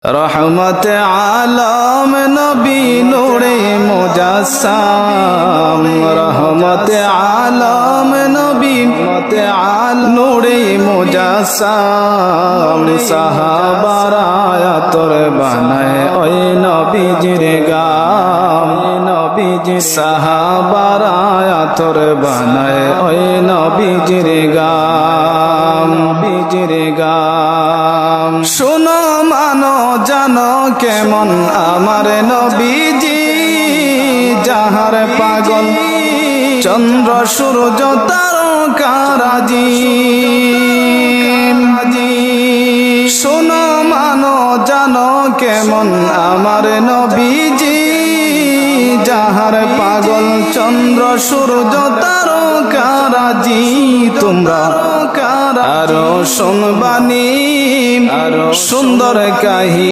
রহমত আলম নবী নূরে মুজাসসাম রহমত আলম নবী নূরে মুজাসসাম সাহাবারা তোর বানায় ওই নবীজির গাম নবীজি সাহাবারা তোর বানায় ওই নবীজির গাম নবীজির গাম শোনো মানো জানো কেমন আমার নবীজি যাহার পাগল চন্দ্র সূর্য তারকারাজি শোনো মানো জানো কেমন আমার নবীজি যাহার পাগল চন্দ্র সূর্য তারকারাজি তোমরা আরো শুনবানি আরো সুন্দর কাহিনী।